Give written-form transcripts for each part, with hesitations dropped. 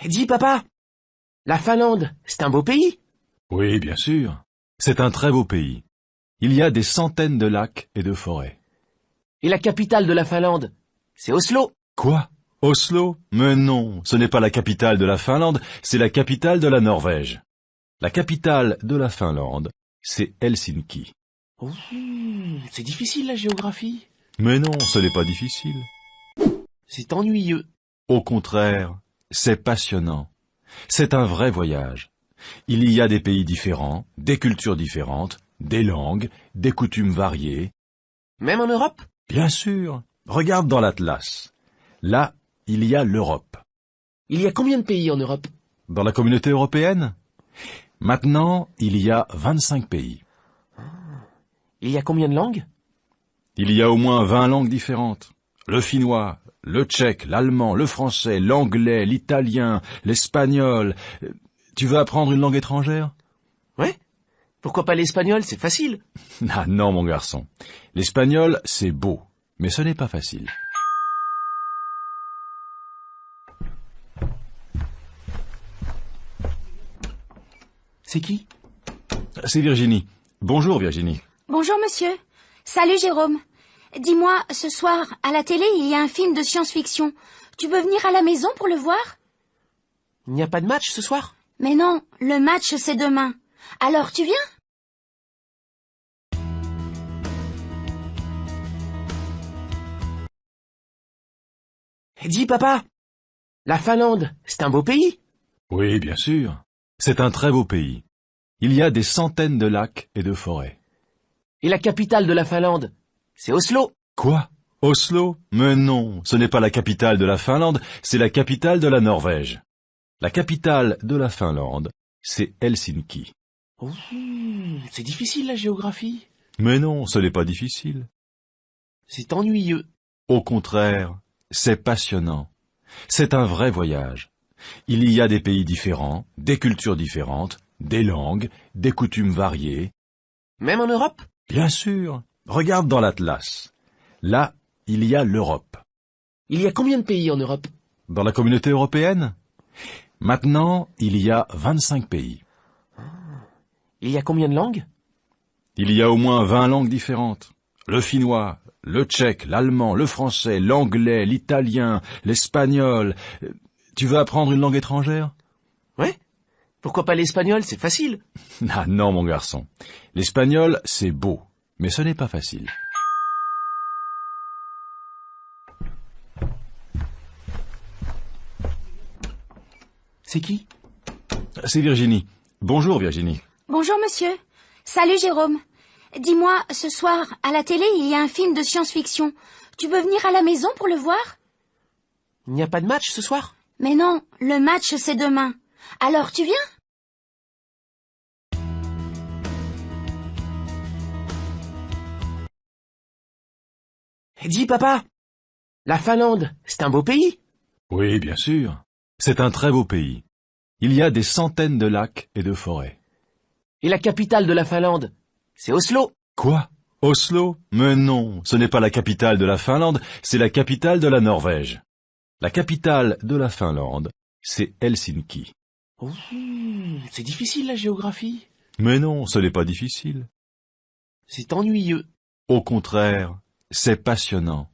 Dis papa, la Finlande, c'est un beau pays. Oui, bien sûr. C'est un très beau pays. Il y a des centaines de lacs et de forêts. Et la capitale de la Finlande, c'est Oslo. Quoi? Oslo? Mais non, ce n'est pas la capitale de la Finlande, c'est la capitale de la Norvège. La capitale de la Finlande, c'est Helsinki. Ouh, c'est difficile la géographie. Mais non, ce n'est pas difficile. C'est ennuyeux. Au contraire, c'est passionnant. C'est un vrai voyage. Il y a des pays différents, des cultures différentes, des langues, des coutumes variées. Même en Europe? Bien sûr. Regarde dans l'Atlas. Là, il y a l'Europe. Il y a combien de pays en Europe? Dans la communauté européenne? Maintenant, il y a 25 pays. Il y a combien de langues? Il y a au moins 20 langues différentes. Le finnois, le tchèque, l'allemand, le français, l'anglais, l'italien, l'espagnol. Tu veux apprendre une langue étrangère? Ouais. Pourquoi pas l'espagnol, c'est facile. Ah non, mon garçon. L'espagnol, c'est beau, mais ce n'est pas facile. C'est qui? C'est Virginie. Bonjour, Virginie. Bonjour monsieur. Salut Jérôme. Dis-moi, ce soir, à la télé, il y a un film de science-fiction. Tu peux venir à la maison pour le voir? Il n'y a pas de match ce soir? Mais non, le match c'est demain. Alors tu viens? Dis papa, la Finlande, c'est un beau pays. Oui, bien sûr. C'est un très beau pays. Il y a des centaines de lacs et de forêts. Et la capitale de la Finlande, c'est Oslo. Quoi? Oslo? Mais non, ce n'est pas la capitale de la Finlande, c'est la capitale de la Norvège. La capitale de la Finlande, c'est Helsinki. Ouh, c'est difficile la géographie. Mais non, ce n'est pas difficile. C'est ennuyeux. Au contraire, c'est passionnant. C'est un vrai voyage. Il y a des pays différents, des cultures différentes, des langues, des coutumes variées. Même en Europe? Bien sûr. Regarde dans l'Atlas. Là, il y a l'Europe. Il y a combien de pays en Europe? Dans la communauté européenne? Maintenant, il y a 25 pays. Il y a combien de langues? Il y a au moins 20 langues différentes. Le finnois, le tchèque, l'allemand, le français, l'anglais, l'italien, l'espagnol. Tu veux apprendre une langue étrangère? Ouais. Pourquoi pas l'espagnol, c'est facile. Ah non, mon garçon. L'espagnol, c'est beau, mais ce n'est pas facile. C'est qui? C'est Virginie. Bonjour, Virginie. Bonjour monsieur. Salut Jérôme. Dis-moi, ce soir, à la télé, il y a un film de science-fiction. Tu peux venir à la maison pour le voir? Il n'y a pas de match ce soir? Mais non, le match c'est demain. Alors tu viens? Dis papa, la Finlande, c'est un beau pays. Oui, bien sûr. C'est un très beau pays. Il y a des centaines de lacs et de forêts. Et la capitale de la Finlande, c'est Oslo. Quoi? Oslo? Mais non, ce n'est pas la capitale de la Finlande, c'est la capitale de la Norvège. La capitale de la Finlande, c'est Helsinki. Ouh, c'est difficile la géographie. Mais non, ce n'est pas difficile. C'est ennuyeux. Au contraire, c'est passionnant.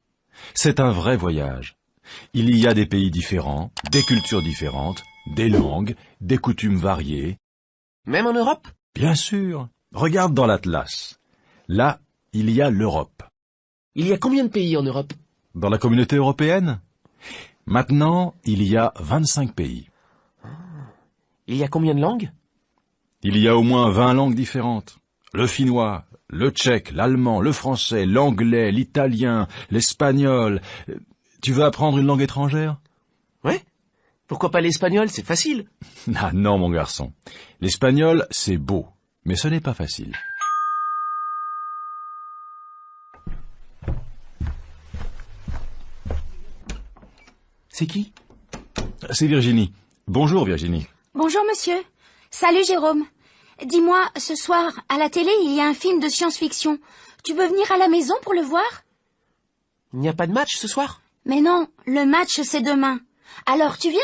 C'est un vrai voyage. Il y a des pays différents, des cultures différentes, des langues, des coutumes variées. Même en Europe? Bien sûr. Regarde dans l'Atlas. Là, il y a l'Europe. Il y a combien de pays en Europe? Dans la communauté européenne? Maintenant, il y a 25 pays. Il y a combien de langues? Il y a au moins 20 langues différentes. Le finnois, le tchèque, l'allemand, le français, l'anglais, l'italien, l'espagnol. Tu veux apprendre une langue étrangère? Ouais. Pourquoi pas l'espagnol, c'est facile. Ah non, mon garçon. L'espagnol, c'est beau, mais ce n'est pas facile. C'est qui? C'est Virginie. Bonjour, Virginie. Bonjour monsieur. Salut Jérôme. Dis-moi, ce soir, à la télé, il y a un film de science-fiction. Tu peux venir à la maison pour le voir? Il n'y a pas de match ce soir? Mais non, le match c'est demain. Alors tu viens?